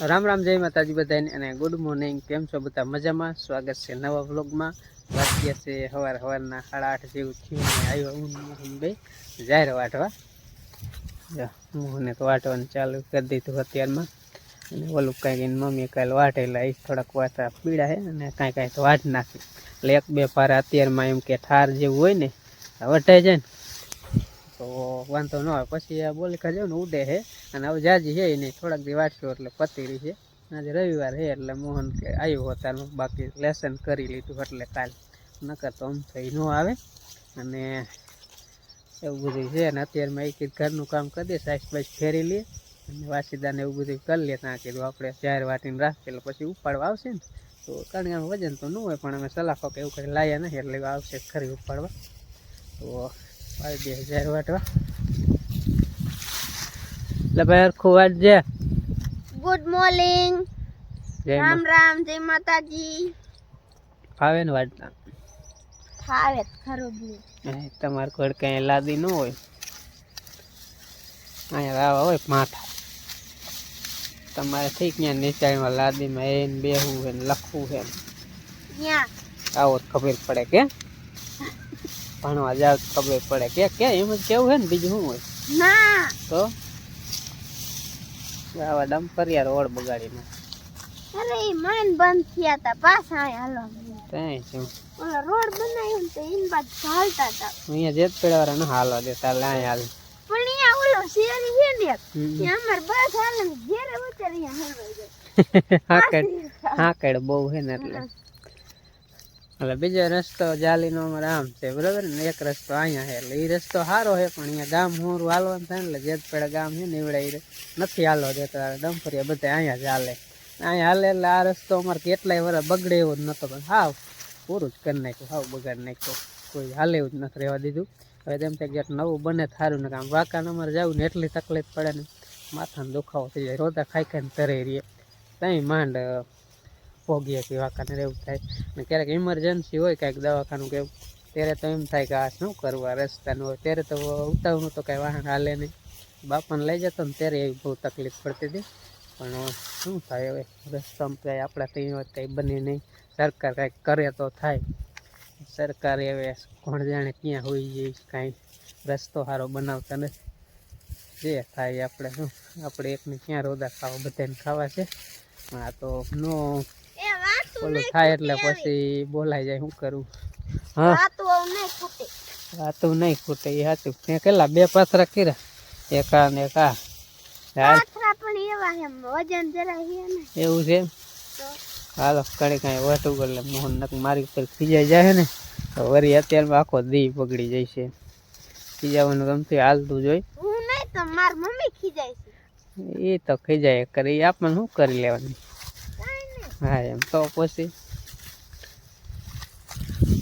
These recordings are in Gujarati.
રામ રામ જય માતાજી બધાને અને ગુડ મોર્નિંગ. કેમ છો બધા? મજામાં? સ્વાગત છે નવા વ્લોગમાં. વાગ્યા છે સવારના 8:30 જેવું થયું ને આવ્યો હું ભાઈ જાહેર વાટવા. હું તો વાટવાનું ચાલુ કરી દીધું અત્યારમાં. અને ઓલું કાંઈક મમ્મી કાલે વાટેલા એ થોડાક વાટા પીડા છે અને કાંઈ તો વાટ નાખી એટલે એક બે પારા અત્યારમાં એમ કે ઠાર જેવું હોય ને વટાઈ જાય ને તો વાંધો ન આવે. પછી આ બોલિકા જેવું ને ઉડે છે અને હવે જાજી છે નહીં, થોડાક દી વાટશું એટલે પતી રહી છે. આજે રવિવાર છે એટલે મોહન કે આવ્યો હતા, બાકી લેસન કરી લીધું એટલે કાલ નકર તો આમ થઈ ન આવે. અને એવું બધું છે ને અત્યારમાં એક ઘરનું કામ કરી દે, સાઈઝ બાઈસ ફેરી લઈએ અને વાસીદાને એવું બધું કરી લે. ત્યાં કીધું આપણે જાહેર વાટીને રાખીએ એટલે પછી ઉપાડવા આવશે ને તો કારણ કે વજન તો ન હોય, પણ અમે સલાખો કે એવું કંઈ લાયા નથી એટલે આવશે ખરી ઉપાડવા. તો આવી દે જાહેર વાટવા એટલે ભાઈ હરખું વાટજે. ગુડ મોર્નિંગ, રામ રામ, જય માતાજી. ફાવે ને વાટતા? ફાવે ખરું જ. તમારે કોઈ કઈ લાદી ન હોય, અહીંયા રાવા હોય માથા. તમારે ઠીક ત્યાં નીચાણમાં લાદીમાં એને બેહવું છે ને લખવું છે ને આવો ખબર પડે કે ભણવા જાવ ખબર પડે કે એમ જ કેવું છે ને, બીજું શું હોય? ના તો આવા ડમ્પરિયા રોડ બગાડીને અરે મન બંધ થયા હતા, પાછા અહીંયા હાલો ત્યાં શું ઓલો રોડ બનાવ્યો ને તો ઇન બાદ ચાલતા હતા. અહીંયા જેત પેડવાળા ન હાલવા દેતા એટલે અહીંયા હાલ. પણ અહીંયા ઓલો શેરી છે ને ત્યાં અમાર બસ હાલે ને ઘેરે ઉતર અહીંયા હલવાઈ જાય. હા કડ બહુ છે ને એટલે બીજો રસ્તો જાલીનો અમારે આમ છે બરાબર ને, એક રસ્તો અહીંયા છે એટલે એ રસ્તો સારો છે, પણ અહીંયા ગામ હોરું હાલવાનું થાય ને એટલે જેતપેડા ગામ છે ને એવડે નથી હાલવા દેતા. ડમ્પરિયા બધા અહીંયા જ હાલે, અહીંયા હાલે એટલે આ રસ્તો અમારે કેટલાય વર્ષ બગડે એવો જ નહોતો, પણ હાવ પૂરું જ કરી નાખ્યું, હાવ બગાડી નાખ્યો, કોઈ હાલે એવું જ નથી રહેવા દીધું. હવે તેમ થાય કે નવું બને સારું ને, કામ વાંકાને અમારે જવું ને એટલી તકલીફ પડે ને, માથાનો દુખાવો થઈ જાય, રોતા ખાઈ ખાઈને તરે રહીએ ત્યાં માંડ ભોગીએ કે વાંકાને રહેવું થાય. ને ક્યારેક ઇમરજન્સી હોય કાંઈક દવાખાનું કે ત્યારે તો એમ થાય કે આ શું કરવું, આ રસ્તાનું હોય ત્યારે તો ઉતાવળનું તો કાંઈ વાહન હાલે નહીં. બાપાને લઈ જતો ને ત્યારે એવી બહુ તકલીફ પડતી હતી, પણ શું થાય હવે રસ્તામાં કાંઈ આપણા ત્યાં કંઈ બને નહીં. સરકાર કાંઈક કરે તો થાય. સરકાર હવે કોણ જાણે ક્યાં હોઈ જાય, કાંઈ રસ્તો સારો બનાવતા નથી. જે થાય આપણે શું, આપણે એકને ક્યાં રોદા ખાવા, બધાને ખાવા છે. આ તો નો ઓલું થાય એટલે પછી બોલાઈ જાય, શું કરવું? હા વાતું નહીં ખૂટે એ સાચું. ત્યાં કેટલા બે પાથરા કર્યા, એક આ ને એક આ. એવું છે? હાલો કડી કાંઈ વાટું એટલે મોહન નક મારી ઉપર ખીજાઈ જાય ને તો વળી અત્યારમાં આખો દી બગડી જાય છે. ખીજાવાનું ગમતું હાલતું જોઈ એ તો ખીજાય કરે, એ આપણને શું કરી લેવાનું? હા એમ તો પછી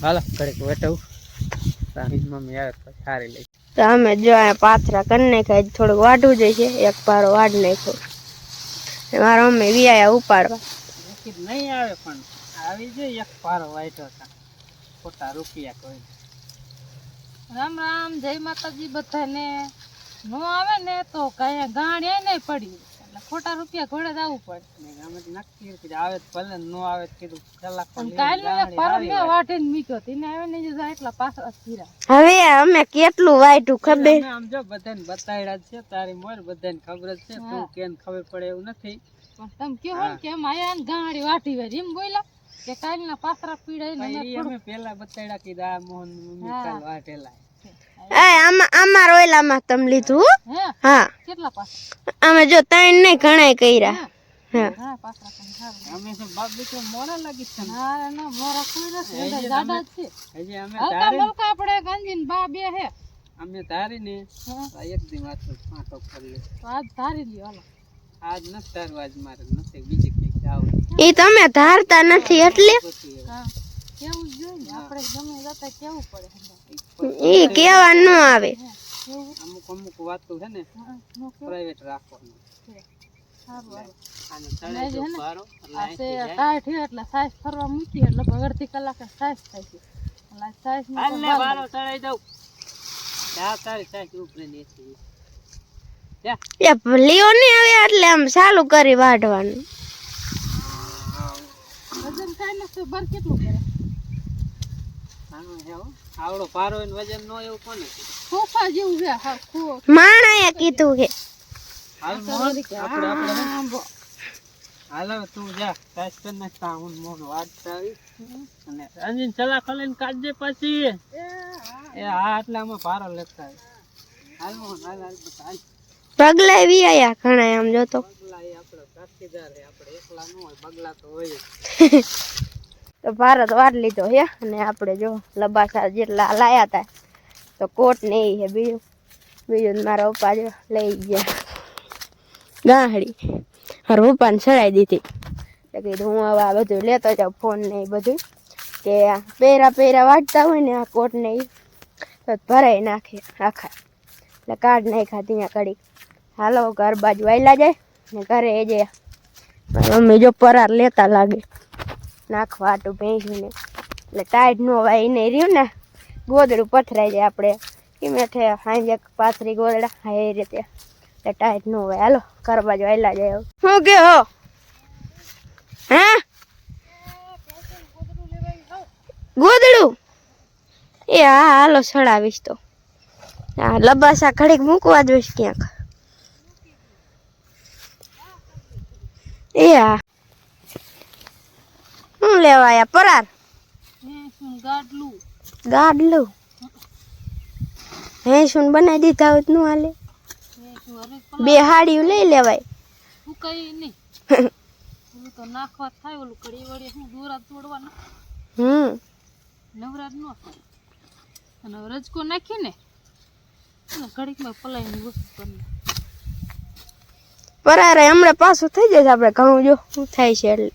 હાલો કડીક વેટવું, મમ્મી આવે પછી સારી લઈ. તો અમે જો અહીંયા પાથરા કરી નાખ્યા, થોડુંક વાઢવું જઈશે, એક પારો વાઢ નાખ્યો. મારા મમ્મી વિયા ઉપાડવા નહીં આવે પણ આવી જાય એક પારો વાઈટો હતા, ખોટા રૂપિયા કોઈ. રામ રામ, જય માતાજી બધાને. નો આવે ને તો કઈ ગાડી નહીં પડી એટલે ખોટા રૂપિયા ઘોડે જ આવવું પડે. નક્કી કીધું આવે ભલે ન આવે કીધું કલાક કાલે પરમ ને વાટીને મીક્યો તેને આવે ને જો એટલા પાછા ફીરા. હવે અમે કેટલું વાઈટું ખબર આમ જો બધાને બતાડ્યા છે, તારી મોર બધાને ખબર જ છે, તું કેમ ખબર પડે એવું નથી. તમે કેવો ને કે આયા ગાડી વાટી વેરી એમ બોલ્યા કે કાલના પાસરા પીડાય ને અમે પેલા બતાડ્યા કીધા આ મોહન મમ્મી કાલ વાટેલા. અમાર ઓયલામાં તમે લીધું? હા. કેટલા પાસરા? અમે જો ત્રણ નહીં ઘણા કર્યા. હા પાસરા પણ સારું. અમે શું બાપ દીકરો મોરા લાગી છે? ના ના મોરા કોઈ નથી, દાદા જ છે. હજી અમે હલકા મલકા આપણે ગાંધીન બા બે હે. અમે તારી ને એક દી વાત ફાટો કરી લે. તો આજ તારી લ્યો હાલો. આજ નથી તારું, આજ મારે નથી બીજે કઈક જાવ. ઈ તમે ધારતા નથી એટલે હા કેવું જોઈએ ને આપણે ગમે જતા કેવું પડે. ઈ કેવા ન આવે. અમુક અમુક વાતો છે ને પ્રાઇવેટ રાખવાનું. એટલે સાઈઝ ફરવા મૂકી એટલે અડધી કલાકે સાઈઝ થાય છે. સાઈઝ ચડાઈ દઉં તારી સાઈઝ ઉપરે ની ત્યાં એ લીઓ નહીં આવે એટલે આમ ચાલુ કરી વાઢવાનું. વજન કાંઈ નથી બર કેટલું કરે આવડો પારો હોય ને વજન નો એવું કોને ખોફા જેવું છે હા ખો માણાએ કીધું કે હાલ મોહન આપણે હાલો તું જા કાશ કર નાખતા હું મોહન વાટતા આવી અને અંજીન ચલા ખોલીને કાઢજે પછી એ હા એટલે આમાં પારો લેતા હાલ મોહન હાલ હાલ બતા હાલ પગલા વી આયા ઘણા આમ જોતો. બગલા એ આપણો સાથીદાર છે આપણે એકલા ન હોય બગલા તો હોય જ. તો ભારત વાટ લીધો હે અને આપણે જો લબાસા જેટલા લાયા હતા તો કોટ ને એ હે બીજું મારા પપ્પા જો લઈ ગયા ગાહડી મારા પપ્પાને ચડાવી દીધી એટલે કીધું હું હવે આ બધું લેતો જાઉં ફોન ને એ બધું કે પહેરા વાટતા હોય ને આ કોટ ને એ તો ભરાઈ નાખે આખા એટલે કાઢ નાખ્યા ત્યાં કડી. હાલો ઘર બાજુ આવેલા જાય ને ઘરે એ જે મારી મમ્મી જો પરાર લેતા લાગે નાખવા આટું ભેંસું ને એટલે ટાઈટ ન હોય એને રહ્યું ને ગોદડું પથરાઈ જાય આપણે કેમ હેઠે સાંજે પાથરી ગોદડા હા એ રીતે એટલે ટાઈટ ન હોય. હાલો ઘર બાજુ આવેલા જાય શું કે હો હા ગોદડું એ હા હાલો ચડાવીશ તો હા લબાસા ઘડીક મૂકવા જોઈશ ક્યાંક. એ હા શું લેવા આયા પરાર ગાડલું ગાડલું ભેંસું બનાવી દીધા હોત નું હાલે બે હાડીયું લઈ લેવાય. હું કઈ નહીં ઓલું તો નાખવા થાય ઓલું કડી વળી હું દોરા તોડવાના નવરાજ ન થાય અને રજકો નાખીને ઘડીકમાં પલાઈને વસ્તુ કરી પરારે હમણાં પાછું થઈ જશે આપણે ઘઉં જો શું થાય છે એટલે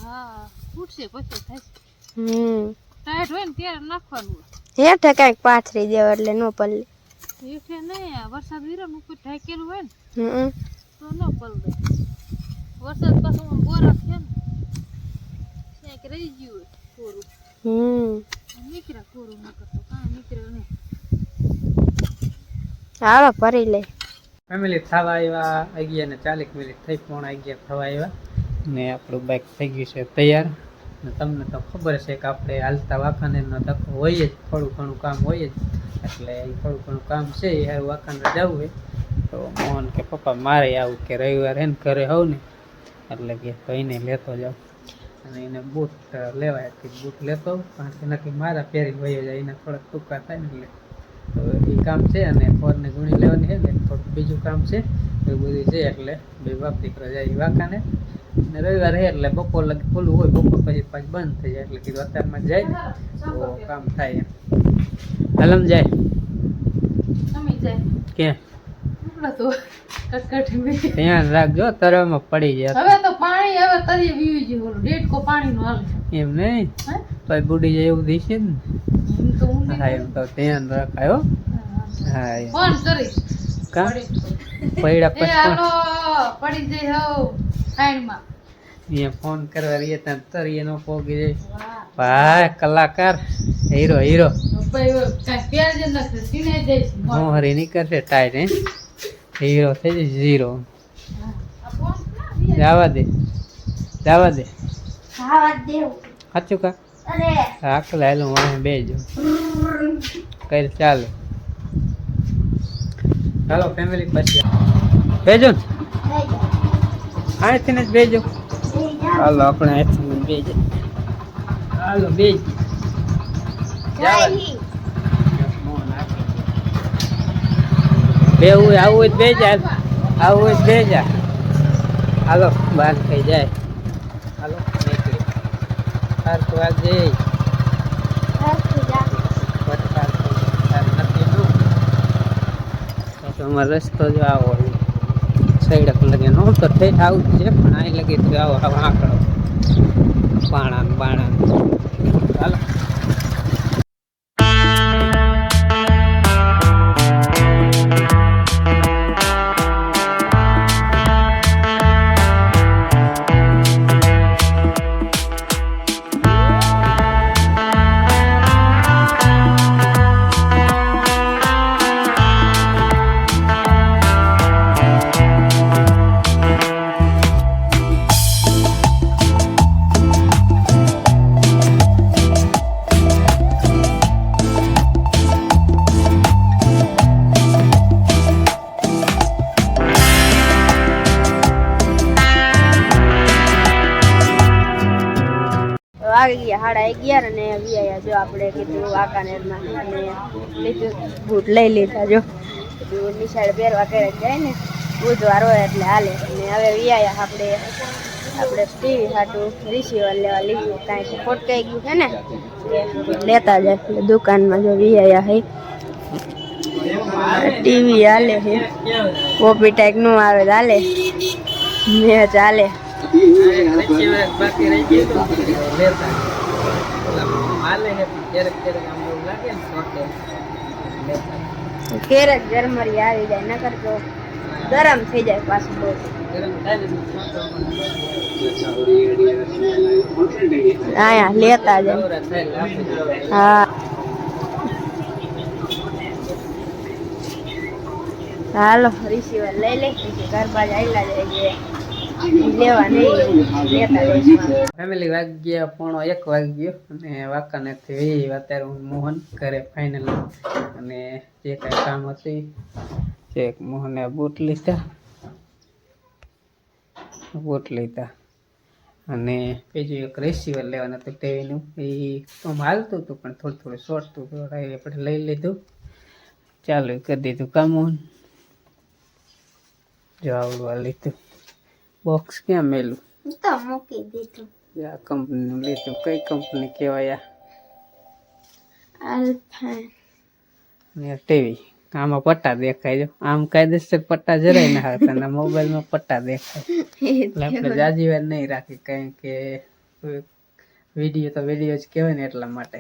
હા ફૂટશે પછી થાય હમ ટાઈટ હોય ને ત્યારે નાખવાનું હોય હેઠે કઈક પાથરી દેવા એટલે ન પલ્લે હેઠે નહીં આ વરસાદ વીરો ને ઉપર ઢાકેલું હોય ને હમ તો ન પલળે વરસાદ પાછો બોરા છે ને ક્યાંક રહી ગયું હોય કોરું નીકળ્યા કોરું ન કરતો કાંઈ નીકળ્યો નહીં હાલો ભરી લે. ફેમિલી થવા આવ્યા 11:40 થઈ 11:45 થવા આવ્યા ને આપણું બાઇક થઈ ગયું છે તૈયાર ને તમને તો ખબર છે કે આપણે હાલતા વાંકાનેરનો ધક્કો હોય જ થોડું ઘણું કામ હોય જ એટલે એ થોડું ઘણું કામ છે એ હારું વાંકાનેર જવું હોય તો મોહન કે પપ્પા મારે આવું કે રવિવાર એને ઘરે હોવ ને એટલે કે ભાઈને લેતો જાઉં અને એને બૂટ લેવાય કે બૂટ લેતો કારણ કે નક્કી મારા પહેરી વહી જાય એને થોડાક ટૂંકા થાય ને એટલે તો એ કામ છે અને ફોરને ગુણી લેવાની છે ને થોડુંક બીજું કામ છે એવું બધું છે એટલે બે બાપ દીકરો જાય વાંકાને ને રવિવાર છે એટલે બપોર લગી ખુલ્લું હોય બપોર પછી પાછું બંધ થઈ જાય એટલે કીધું અત્યારમાં જાય ને તો કામ થાય એમ હાલમ જાય તમે જાય ક્યાં આપણે તો કટકટી ધ્યાન રાખજો તરવામાં પડી જાય હવે તો પાણી હવે તરી વીવી ગયું ઓલું ડેટકો પાણીનું હાલ એમ નહીં હે તો બુડી જાય એવું દિશે ને એમ તો ઊંડી હા એમ તો ધ્યાન રાખાયો હા એમ ફોન કરી કા પૈડા એ પછી હાલો પડી જાય હો સાઈડમાં અહીંયા ફોન કરવા રહીએ ત્યાં તરીએ નો પોગી જાય વાહ ભાઈ કલાકાર હીરો હીરો ભાઈ કાંઈ પ્યાર જ નથી સીને જઈશ મોહરી નીકળશે ટાઈટ હે હીરો થઈ જાય ઝીરો આ ફોન ના જવા દે હા વાત દેવું સાચું કા અરે આકલ હાલું વાહ બેજો કઈ ચાલે ચાલો ફેમિલી પછી બેજો ને અહીંથી ને જ બેજો હાલો આપણે અહીંથી ને બેજો હાલો બેજ બેવું આવું હોય બેજા આવું હોય બેજા હાલો બહાર થઈ જાય હાલો નીકળી સારખું વાગે અમારો રસ્તો જો આવો સૈડક લગે નો તો થઈ આવું જ છે પણ અહીં લગી તો આવો આંકડો બાણા હાલો વાગી ગયા 11:30 અને વિયા જો આપણે કીધું વાંકાનેરમાં અને લીધું બૂટ લઈ લીધા જો બધું નિશાળ પહેરવા કરે જાય ને બુધવાર હોય એટલે હાલે અને હવે વિયા આપણે ટીવી હાટું રિસીવર લેવા લીધું કાંઈ ફોટકાઈ ગયું છે ને લેતા જાય એટલે દુકાનમાં જો વિયા હે ટીવી હાલે છે કોપી ટાઈક નું આવે તો હાલે મેચ હાલે ક્યારેક ગરમરી આવી જાય નકર તો ગરમ થઈ જાય પાછું બહુ આયા લેતા જાય હા હાલો રિસીવર લઈ લે પછી ગરબા આયલા જાય લેવા નહીં લેતા જઈશું ફેમિલી વાગ્યા 1:30 વાગ્યો અને વાંકાનેરથી અત્યારે હું મોહન ઘરે ફાઇનલી અને જે કાંઈ કામ હતું જે મોહને બૂટ લીધા અને બીજું એક રિસીવર લેવાનું હતું ટીવીનું એ તો હાલતું હતું પણ થોડું શોર્ટતું હતું આપણે લઈ લીધું ચાલુ કરી દીધું કામ જો આવડવા લીધું બોક્સ ક્યાં મેલું તો મૂકી દીધું આ કંપનીનું લીધું કઈ કંપની કહેવાય આલ્ફા ને ટીવી આમાં પટ્ટા દેખાય જો આમ કાયદેસર પટ્ટા જરાય ના આવતા અને મોબાઈલમાં પટ્ટા દેખાય એટલે આપણે જાજી વાર નહીં રાખી કારણ કે વિડીયો તો વિડીયો જ કહેવાય ને એટલા માટે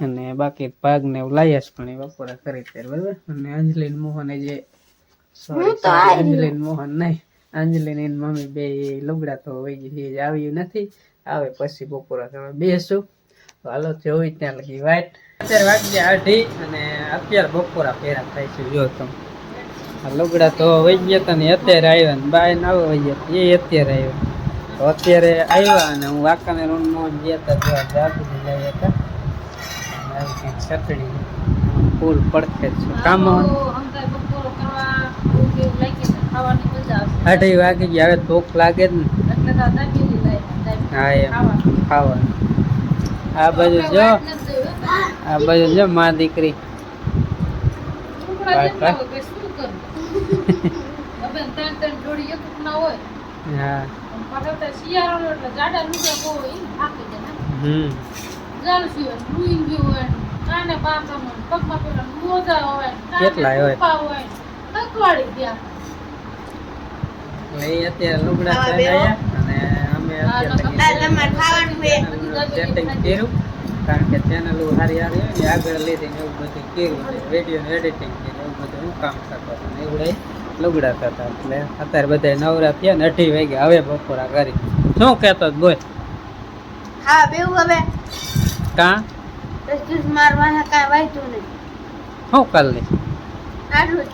અને બાકી ભાગ ને એવું લાવ્યા જ પણ એ બપોરા કરી ત્યારે બરાબર અને અંજલિન મોહને જે અંજલિન મોહન નહીં અંજલિની મમ્મી બે લુગડા તો હોય આવ્યું નથી આવે પછી બપોરા કરવા બેસું તો હાલો જોઈ ત્યાં લગી વાઈટ અત્યારે વાગ્યા 8:30 અને અત્યારે બપોરા ફેરા થાય છે જો તમે આ લુગડા તો વહી ગયા હતા ને અત્યારે આવ્યા ને બાય ના વહી ગયા એ અત્યારે આવ્યા તો અત્યારે આવ્યા અને હું વાંકાનેર મોહન ગયા હતા જાદુ લાવ્યા હતા ચટણી ફૂલ પડખે છે કામ 8 વાગી ગયા હવે ભૂખ લાગે જ ને હા એમ ખાવાનું આ બાજુ જો માં દીકરી કેટલા હોય અત્યારે લુગડા આવ્યા અને અમે સેટિંગ કર્યું કારણ કે ચેનલ સારી હોય ને આગળ લીધી એવું બધું કર્યું વિડીયો એડિટિંગ કર્યું એવું બધું હું કામ કરતો હતો ને એવું લુગડા થતા એટલે અત્યારે બધા નવરા થયા ને 8 વાગ્યા હવે બપોરા કરી શું કહેતો બોલ હા બેવું હવે કા જૂસ મારવા કાંઈ વાંચ્યું નહીં શું કર લે આટલું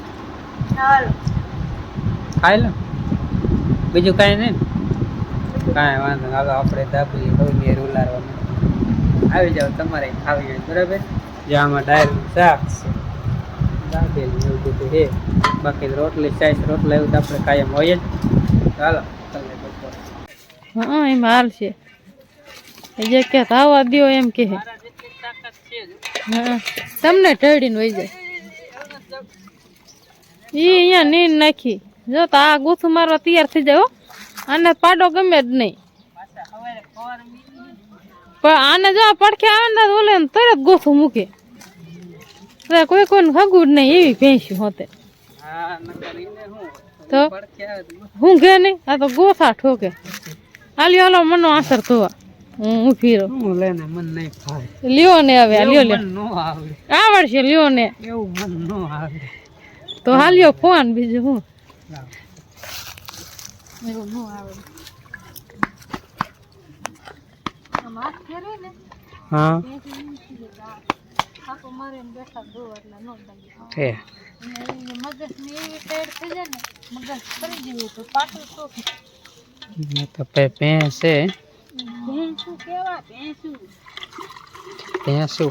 ચાલો ખાઈ લો બીજું કાંઈ નહીં કાંઈ વાંધો નહીં હાલો આપણે દાબેલી હોય ઉલારવાનું આવી જાવ તમારે ખાવી હોય બરાબર જે આમાં ડાયરનું શાક છે દાબેલી એવું બધું છે બાકી રોટલી સાઈઝ રોટલા એવું તો આપણે કાયમ હોય જ ચાલો હા એમાં હાલ છે જે કે આવવા દો એમ કે હા તમને ઢળીને વહી જાય એ અહીંયા નીંદ નાખી જો તો આ ગૂથું મારવા તૈયાર થઈ જાય આને પાડો ગમે જ નહીં પણ આને જો પડખે આવે ને ઓલે તરત ગોથું મૂકે કોઈ કોઈને ખગું જ નહીં એવી ભેંસ્યું હોતે તો હું ઘે નહીં આ તો ગોથા ઠોકે આલ્યો હાલો મનો આસર થવા હું ઊભી રહું લ્યો ને હવે લ્યો આવડશે લ્યો ને તો હાલ્યો ફોન બીજું હું એવું ન આવડે હા તો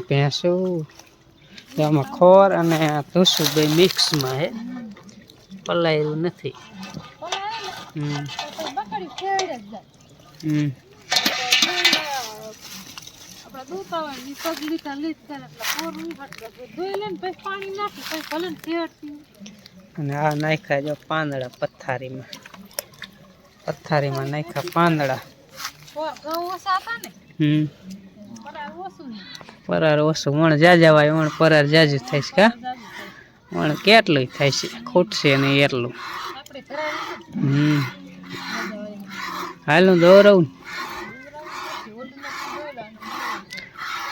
ભેંસું એમાં ખોર અને ધૂસું બે મિક્સમાં હે પલાયેલું નથી આપણે દૂતા હોય ને પગ લીધા લીધ કરે એટલે કોરું હટકે ધોઈ લે ને પછી પાણી નાખી પછી ભલે ને શેરતી અને આ નાખ્યા જો પાંદડા પથારીમાં નાખ્યા પાંદડા. ઘઉં ઓછા હતા ને પરાર ઓછું ને પરાર ઓછું વણ જાજા વાય વણ પરાર જાજુ થાય છે કા વણ કેટલું થાય છે ખૂટશે નહીં એટલું. આપણે ઘરે હાલું દોરવું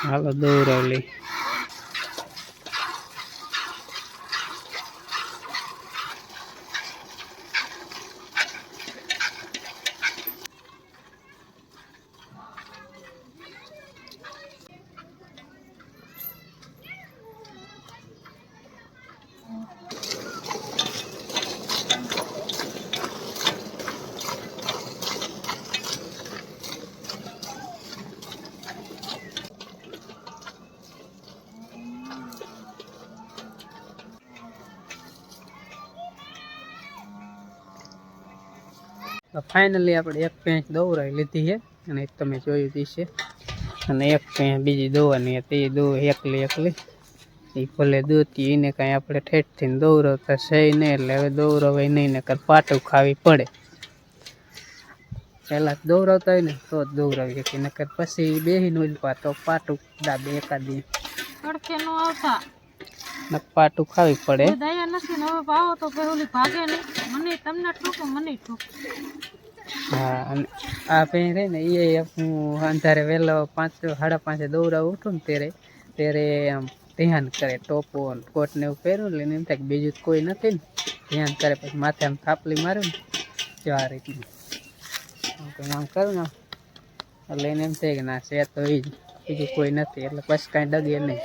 હાલો દોરવ લઈ. ફાઇનલી આપણે એક પેંચ દોરાઈ લીધી છે અને તમે જોયું છે અને એક પેંચ બીજી દોવાની હતી એ દો એકલી એ ભલે દોતી એને કાંઈ આપણે ઠેઠથી દોરવતા છે નહીં એટલે હવે દોરવાય નહીં ને પાટું ખાવી પડે. પહેલાં દોરવતા હોય ને તો જ દોરાવી શકીએ નકર પછી બેહીને ઉલપા તો પાટું દાબે એકાદી તડકે નો આવતા પાટું ખાવી પડે. દયા નથી ને હવે પાવો તો પેલી ભાગે નહીં મને તમને ઠોકો મને ઠોકો. હા અને આ પેં રહે ને એ હું અંધારે વહેલો 5 સાડા 5 દોરાવું ઉઠું ને ત્યારે આમ ધ્યાન કરે ટોપો કોટ ને એવું પહેર્યું એટલે એમ થાય કે બીજું કોઈ નથી ને ધ્યાન કરે પછી માથે આમ થાપલી માર્યું ને જો આ રીતનું આમ કરું ને એટલે એને એમ થાય કે ના છે તો એ જ બીજું કોઈ નથી એટલે પછી કાંઈ ડગે નહીં.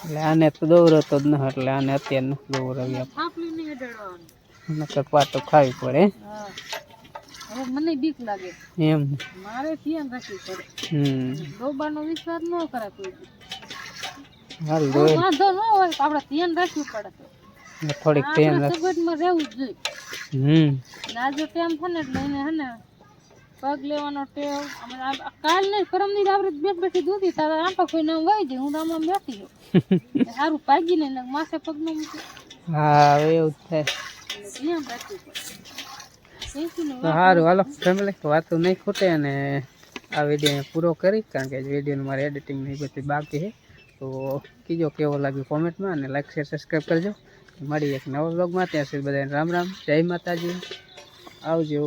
એટલે આને તો દોરતો જ ન એટલે આને અત્યારે નથી દોરાવી થાપલી નહીં અડાડવાની નકર પાટો ખાવી પડે. હવે મને બીક લાગે એમ મારે ધ્યાન રાખવું પડે. ડોબાનો વિશ્વાસ ન કરે કોઈ હાલ વાંધો ન હોય આપણે ધ્યાન રાખવું પડે. થોડીક ધ્યાન રાખ સગવડમાં રહેવું જ જોઈએ. આજે ટાઈમ થાય ને એટલે એને હે ને પગ લેવાનો ટેવ કાલ નહીં પરમ ની આપણે બેઠી દૂધી તારે આંપા કોઈ ના વહી જાય હું આમાં બેઠી ગયો સારું પાગી ને માથે પગ નો મૂકી. હા હવે એવું થાય ધ્યાન રાખવું પડે. તો સારું હાલો ફેમિલી વાતો નહીં ખૂટે અને આ વિડીયો પૂરો કરી કારણ કે વિડીયોનું મારે એડિટિંગ નહીં બધી બાકી છે. તો કીજો કેવો લાગ્યું કોમેન્ટમાં અને લાઈક શેર સબસ્ક્રાઈબ કરજો. મળી એક નવા બ્લોગમાં ત્યાં સુધી બધાને રામ રામ જય માતાજી આવજો.